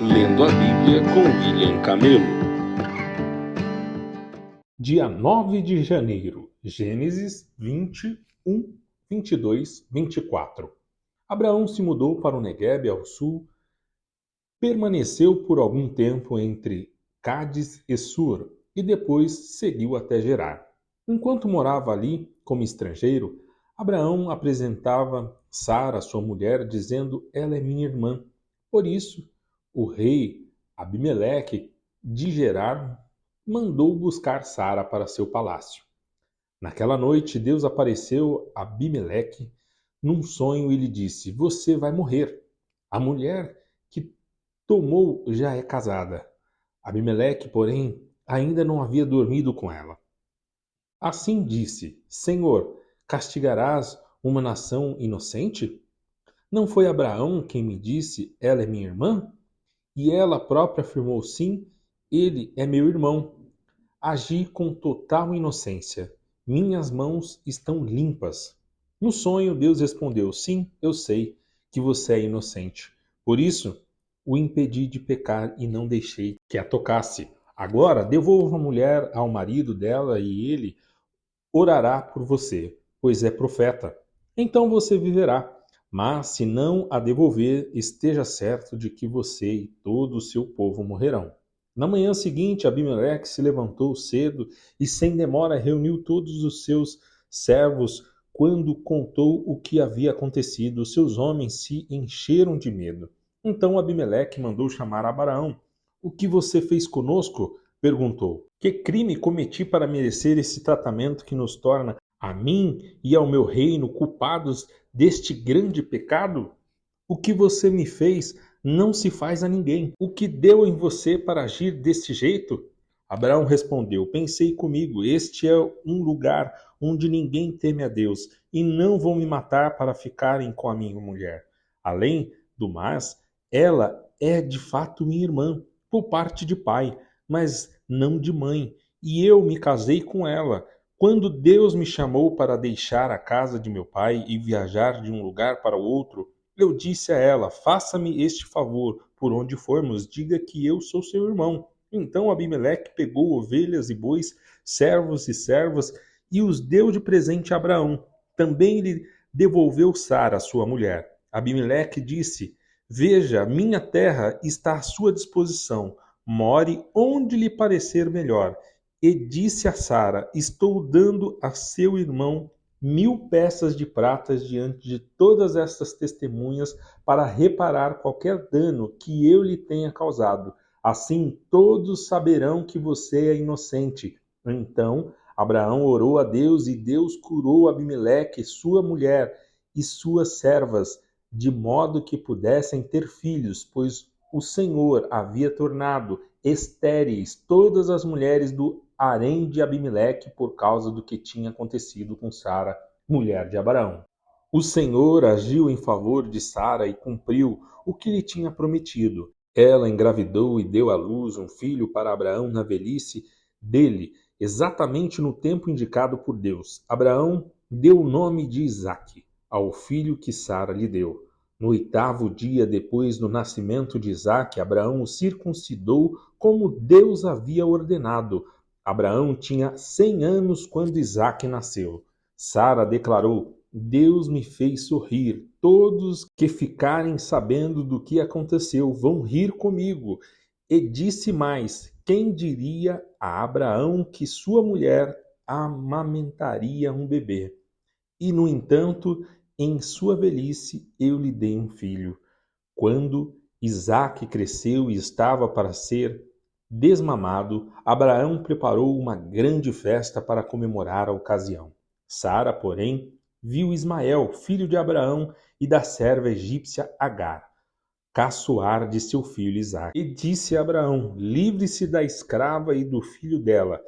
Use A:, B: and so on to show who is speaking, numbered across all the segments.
A: Lendo a Bíblia com William Camelo.
B: Dia 9 de janeiro, Gênesis 21, 22, 24. Abraão se mudou para o Neguebe ao sul, permaneceu por algum tempo entre Cádiz e Sur e depois seguiu até Gerar. Enquanto morava ali como estrangeiro, Abraão apresentava Sara, sua mulher, dizendo: "Ela é minha irmã." Por isso, o rei Abimeleque de Gerar mandou buscar Sara para seu palácio. Naquela noite, Deus apareceu a Abimeleque num sonho e lhe disse: "Você vai morrer. A mulher que tomou já é casada." Abimeleque, porém, ainda não havia dormido com ela. Assim disse: "Senhor, castigarás uma nação inocente? Não foi Abraão quem me disse: ela é minha irmã? E ela própria afirmou: sim, ele é meu irmão. Agi com total inocência. Minhas mãos estão limpas." No sonho, Deus respondeu: "Sim, eu sei que você é inocente. Por isso, o impedi de pecar e não deixei que a tocasse. Agora, devolva a mulher ao marido dela e ele orará por você, pois é profeta. Então você viverá. Mas se não a devolver, esteja certo de que você e todo o seu povo morrerão." Na manhã seguinte, Abimeleque se levantou cedo e sem demora reuniu todos os seus servos. Quando contou o que havia acontecido, seus homens se encheram de medo. Então Abimeleque mandou chamar Abraão. "O que você fez conosco?" perguntou. "Que crime cometi para merecer esse tratamento que nos torna a mim e ao meu reino culpados deste grande pecado? O que você me fez não se faz a ninguém. O que deu em você para agir desse jeito?" Abraão respondeu: "Pensei comigo, este é um lugar onde ninguém teme a Deus, e não vão me matar para ficarem com a minha mulher. Além do mais, ela é de fato minha irmã, por parte de pai, mas não de mãe, e eu me casei com ela. Quando Deus me chamou para deixar a casa de meu pai e viajar de um lugar para o outro, eu disse a ela: faça-me este favor, por onde formos, diga que eu sou seu irmão." Então Abimeleque pegou ovelhas e bois, servos e servas, e os deu de presente a Abraão. Também lhe devolveu Sara, sua mulher. Abimeleque disse: "Veja, minha terra está à sua disposição. More onde lhe parecer melhor." E disse a Sara: "Estou dando a seu irmão 1000 peças de prata diante de todas estas testemunhas para reparar qualquer dano que eu lhe tenha causado. Assim todos saberão que você é inocente." Então Abraão orou a Deus e Deus curou Abimeleque, sua mulher e suas servas, de modo que pudessem ter filhos, pois o Senhor havia tornado estéreis todas as mulheres do harém de Abimeleque por causa do que tinha acontecido com Sara, mulher de Abraão. O Senhor agiu em favor de Sara e cumpriu o que lhe tinha prometido. Ela engravidou e deu à luz um filho para Abraão na velhice dele, exatamente no tempo indicado por Deus. Abraão deu o nome de Isaque ao filho que Sara lhe deu. No 8º dia depois do nascimento de Isaque, Abraão o circuncidou como Deus havia ordenado. Abraão tinha 100 anos quando Isaque nasceu. Sara declarou: "Deus me fez sorrir. Todos que ficarem sabendo do que aconteceu vão rir comigo." E disse mais: "Quem diria a Abraão que sua mulher amamentaria um bebê? E, no entanto, em sua velhice eu lhe dei um filho." Quando Isaque cresceu e estava para ser desmamado, Abraão preparou uma grande festa para comemorar a ocasião. Sara, porém, viu Ismael, filho de Abraão e da serva egípcia Agar, caçoar de seu filho Isaque. E disse a Abraão: "Livre-se da escrava e do filho dela.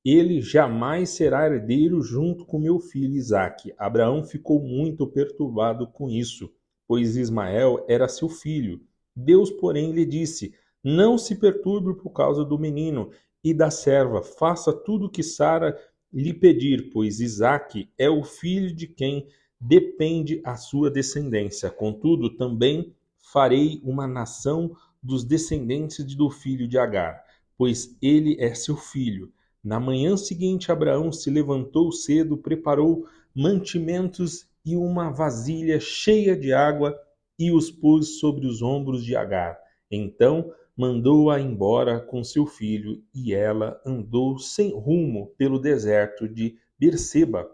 B: Ele jamais será herdeiro junto com meu filho Isaque." Abraão ficou muito perturbado com isso, pois Ismael era seu filho. Deus, porém, lhe disse: "Não se perturbe por causa do menino e da serva. Faça tudo o que Sara lhe pedir, pois Isaque é o filho de quem depende a sua descendência. Contudo, também farei uma nação dos descendentes do filho de Agar, pois ele é seu filho. Na manhã seguinte, Abraão se levantou cedo, preparou mantimentos e uma vasilha cheia de água e os pôs sobre os ombros de Agar. Então mandou-a embora com seu filho, e ela andou sem rumo pelo deserto de Berseba.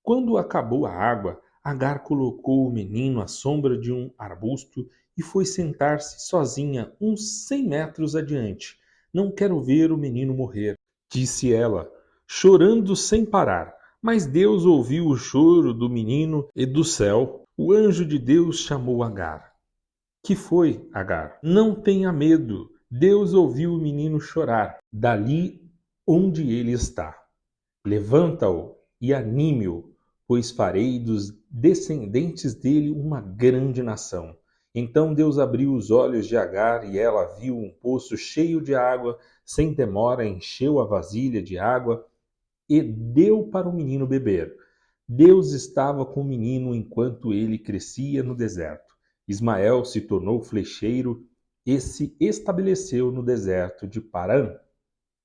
B: Quando acabou a água, Agar colocou o menino à sombra de um arbusto e foi sentar-se sozinha uns 100 metros adiante. Não quero ver o menino morrer, disse ela, chorando sem parar. Mas Deus ouviu o choro do menino e do céu o anjo de Deus chamou Agar. Que foi, Agar? Não tenha medo. Deus ouviu o menino chorar, dali onde ele está. Levanta-o e anime-o, pois farei dos descendentes dele uma grande nação. Então Deus abriu os olhos de Agar e ela viu um poço cheio de água. Sem demora, encheu a vasilha de água e deu para o menino beber. Deus estava com o menino enquanto ele crescia no deserto. Ismael se tornou flecheiro e se estabeleceu no deserto de Parã.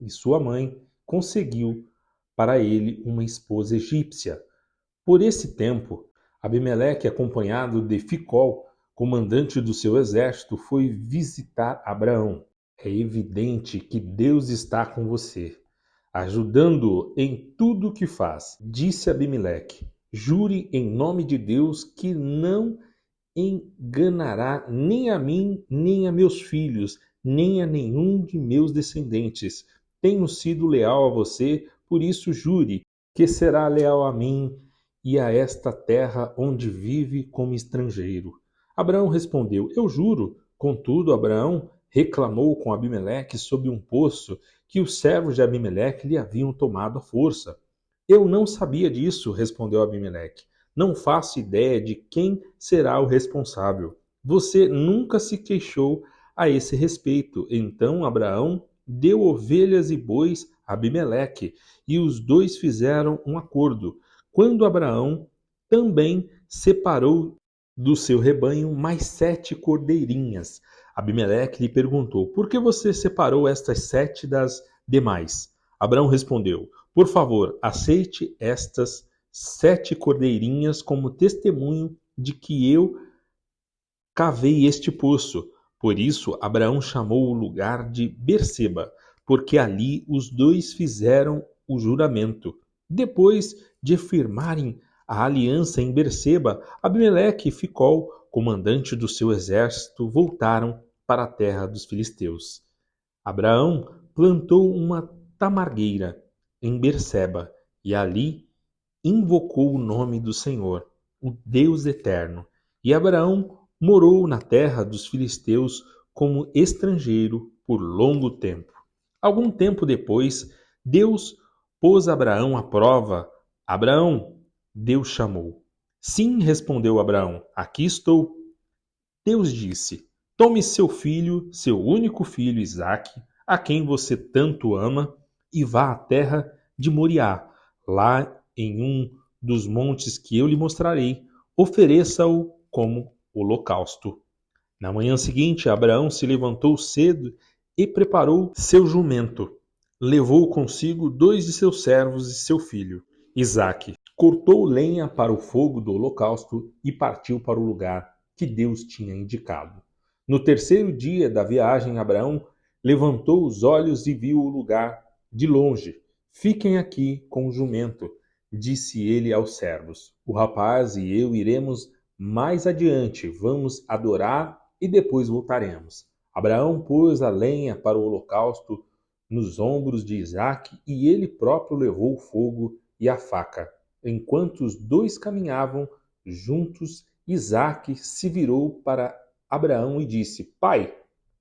B: E sua mãe conseguiu para ele uma esposa egípcia. Por esse tempo, Abimeleque, acompanhado de Ficol, comandante do seu exército, foi visitar Abraão. É evidente que Deus está com você, ajudando-o em tudo o que faz, disse Abimeleque. Jure em nome de Deus que não enganará nem a mim, nem a meus filhos, nem a nenhum de meus descendentes. Tenho sido leal a você, por isso jure que será leal a mim e a esta terra onde vive como estrangeiro. Abraão respondeu, eu juro. Contudo, Abraão reclamou com Abimeleque sobre um poço que os servos de Abimeleque lhe haviam tomado à força. Eu não sabia disso, respondeu Abimeleque. Não faço ideia de quem será o responsável. Você nunca se queixou a esse respeito. Então Abraão deu ovelhas e bois a Abimeleque, e os dois fizeram um acordo. Quando Abraão também separou do seu rebanho mais 7 cordeirinhas. Abimeleque lhe perguntou, por que você separou estas 7 das demais? Abraão respondeu, por favor, aceite estas 7 cordeirinhas como testemunho de que eu cavei este poço. Por isso, Abraão chamou o lugar de Berseba, porque ali os dois fizeram o juramento. Depois de firmarem a aliança em Berseba, Abimeleque e Ficol, comandante do seu exército, voltaram para a terra dos filisteus. Abraão plantou uma tamargueira em Berseba e ali invocou o nome do Senhor, o Deus eterno. E Abraão morou na terra dos filisteus como estrangeiro por longo tempo. Algum tempo depois, Deus pôs Abraão à prova. Abraão, Deus chamou. Sim, respondeu Abraão, aqui estou. Deus disse, tome seu filho, seu único filho Isaque, a quem você tanto ama, e vá à terra de Moriá. Lá em um dos montes que eu lhe mostrarei, ofereça-o como holocausto. Na manhã seguinte, Abraão se levantou cedo e preparou seu jumento. Levou consigo 2 de seus servos e seu filho, Isaque. Cortou lenha para o fogo do holocausto e partiu para o lugar que Deus tinha indicado. No terceiro dia da viagem, Abraão levantou os olhos e viu o lugar de longe. Fiquem aqui com o jumento, disse ele aos servos. O rapaz e eu iremos mais adiante, vamos adorar e depois voltaremos. Abraão pôs a lenha para o holocausto nos ombros de Isaque e ele próprio levou o fogo e a faca. Enquanto os dois caminhavam juntos, Isaque se virou para Abraão e disse, Pai,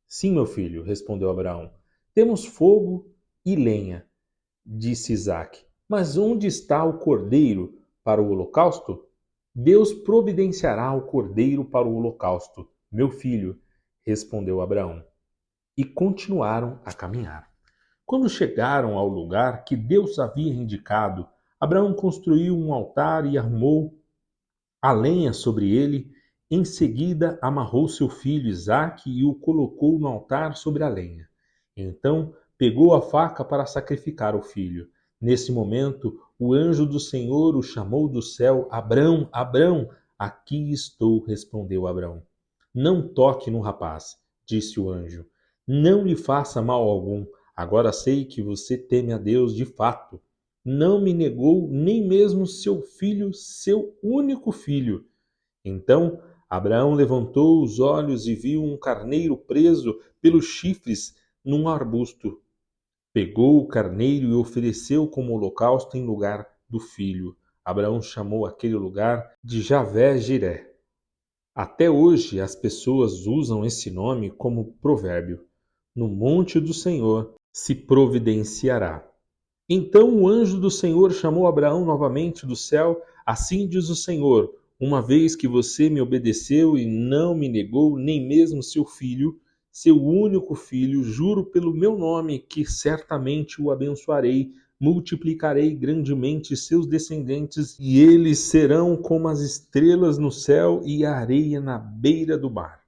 B: sim, meu filho, respondeu Abraão, temos fogo e lenha, disse Isaque, mas onde está o cordeiro para o holocausto? Deus providenciará o cordeiro para o holocausto, meu filho, respondeu Abraão. E continuaram a caminhar. Quando chegaram ao lugar que Deus havia indicado, Abraão construiu um altar e armou a lenha sobre ele Em seguida, amarrou seu filho Isaque e o colocou no altar sobre a lenha. Então, pegou a faca para sacrificar o filho. Nesse momento, o anjo do Senhor o chamou do céu: Abrão, Abrão! Aqui estou, respondeu Abrão. Não toque no rapaz, disse o anjo. Não lhe faça mal algum. Agora sei que você teme a Deus de fato. Não me negou nem mesmo seu filho, seu único filho. Então Abraão levantou os olhos e viu um carneiro preso pelos chifres num arbusto. Pegou o carneiro e ofereceu como holocausto em lugar do filho. Abraão chamou aquele lugar de Javé-Jiré. Até hoje as pessoas usam esse nome como provérbio. No monte do Senhor se providenciará. Então o anjo do Senhor chamou Abraão novamente do céu. Assim diz o Senhor: uma vez que você me obedeceu e não me negou nem mesmo seu filho, seu único filho, juro pelo meu nome que certamente o abençoarei, multiplicarei grandemente seus descendentes e eles serão como as estrelas no céu e a areia na beira do mar.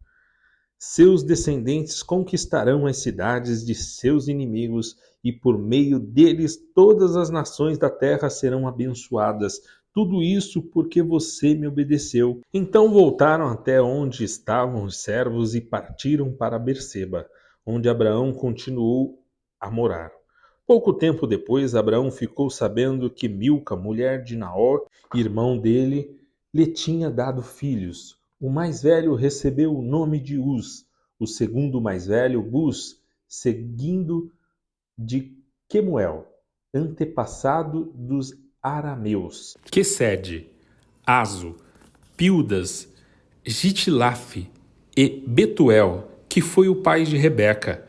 B: Seus descendentes conquistarão as cidades de seus inimigos e por meio deles todas as nações da terra serão abençoadas. Tudo isso porque você me obedeceu. Então voltaram até onde estavam os servos e partiram para Berseba, onde Abraão continuou a morar. Pouco tempo depois, Abraão ficou sabendo que Milca, mulher de Naor, irmão dele, lhe tinha dado filhos. O mais velho recebeu o nome de Uz, o segundo mais velho, Buz, seguindo de Quemuel, antepassado dos arameus. Quesede, Azo, Pildas, Gitilaf e Betuel, que foi o pai de Rebeca.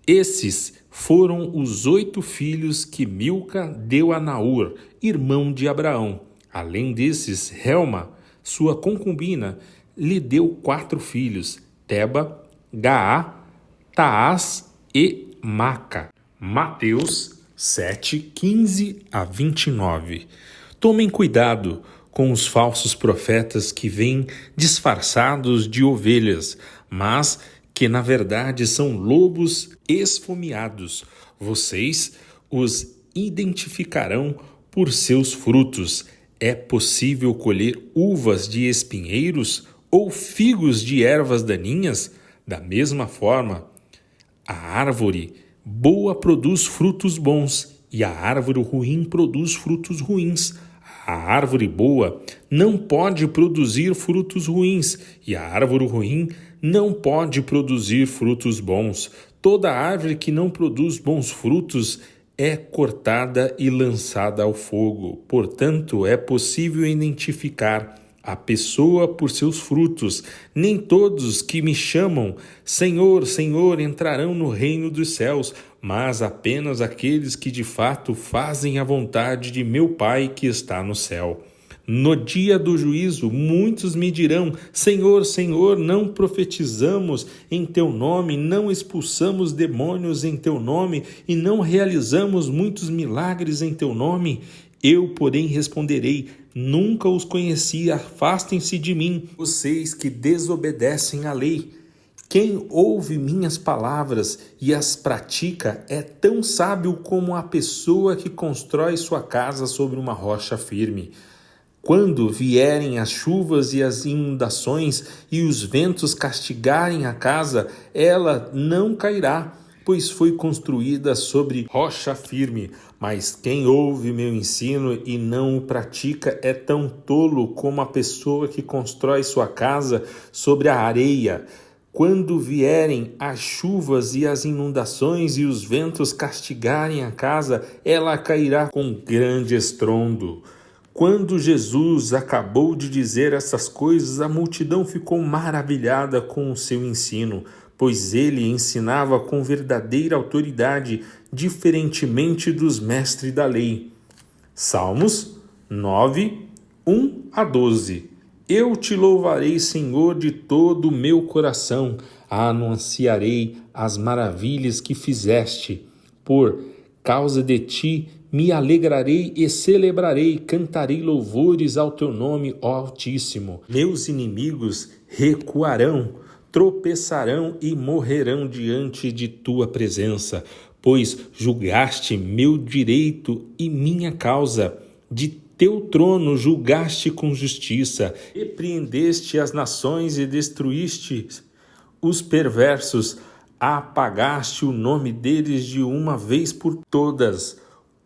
B: Esses foram os 8 filhos que Milca deu a Naor, irmão de Abraão. Além desses, Helma, sua concubina, lhe deu 4 filhos, Teba, Gaá, Taás e Maca. Mateus 7, 15 a 29. Tomem cuidado com os falsos profetas que vêm disfarçados de ovelhas, mas que na verdade são lobos esfomeados. Vocês os identificarão por seus frutos. É possível colher uvas de espinheiros ou figos de ervas daninhas? Da mesma forma, a árvore boa produz frutos bons e a árvore ruim produz frutos ruins. A árvore boa não pode produzir frutos ruins e a árvore ruim não pode produzir frutos bons. Toda árvore que não produz bons frutos é cortada e lançada ao fogo. Portanto, é possível identificar a pessoa por seus frutos. Nem todos que me chamam Senhor, Senhor entrarão no reino dos céus, mas apenas aqueles que de fato fazem a vontade de meu Pai que está no céu. No dia do juízo, muitos me dirão: Senhor, Senhor, não profetizamos em teu nome, não expulsamos demônios em teu nome e não realizamos muitos milagres em teu nome? Eu, porém, responderei: nunca os conheci, afastem-se de mim, vocês que desobedecem à lei. Quem ouve minhas palavras e as pratica é tão sábio como a pessoa que constrói sua casa sobre uma rocha firme. Quando vierem as chuvas e as inundações e os ventos castigarem a casa, ela não cairá, pois foi construída sobre rocha firme. Mas quem ouve meu ensino e não o pratica é tão tolo como a pessoa que constrói sua casa sobre a areia. Quando vierem as chuvas e as inundações e os ventos castigarem a casa, ela cairá com grande estrondo. Quando Jesus acabou de dizer essas coisas, a multidão ficou maravilhada com o seu ensino, pois ele ensinava com verdadeira autoridade, diferentemente dos mestres da lei. Salmos 9, 1 a 12. Eu te louvarei, Senhor, de todo o meu coração, anunciarei as maravilhas que fizeste. Por causa de ti me alegrarei e celebrarei, cantarei louvores ao teu nome, ó Altíssimo. Meus inimigos recuarão, tropeçarão e morrerão diante de tua presença, pois julgaste meu direito e minha causa. De teu trono julgaste com justiça, repreendeste as nações e destruíste os perversos, apagaste o nome deles de uma vez por todas.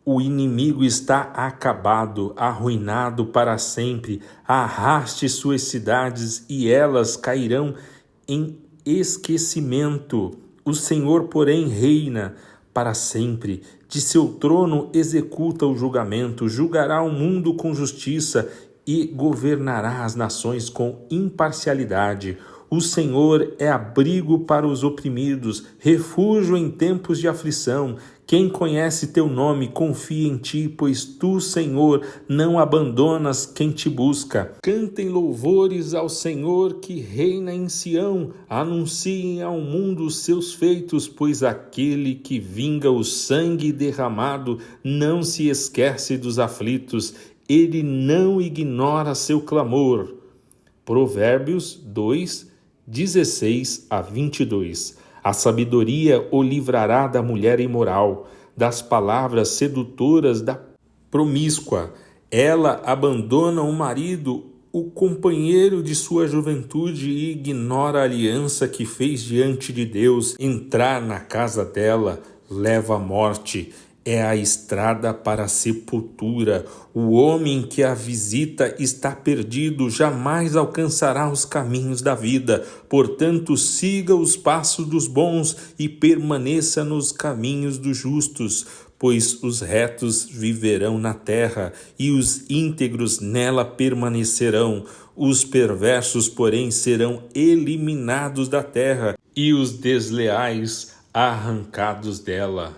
B: O inimigo está acabado, arruinado para sempre. Arraste suas cidades e elas cairão em esquecimento. O Senhor, porém, reina para sempre. De seu trono executa o julgamento, julgará o mundo com justiça e governará as nações com imparcialidade. O Senhor é abrigo para os oprimidos, refúgio em tempos de aflição. Quem conhece teu nome confia em ti, pois tu, Senhor, não abandonas quem te busca. Cantem louvores ao Senhor que reina em Sião. Anunciem ao mundo os seus feitos, pois aquele que vinga o sangue derramado não se esquece dos aflitos. Ele não ignora seu clamor. Provérbios 2, 16 a 22. A sabedoria o livrará da mulher imoral, das palavras sedutoras da promíscua. Ela abandona o marido, o companheiro de sua juventude, e ignora a aliança que fez diante de Deus. Entrar na casa dela leva à morte. É a estrada para a sepultura. O homem que a visita está perdido, jamais alcançará os caminhos da vida. Portanto, siga os passos dos bons e permaneça nos caminhos dos justos, pois os retos viverão na terra e os íntegros nela permanecerão. Os perversos, porém, serão eliminados da terra e os desleais arrancados dela.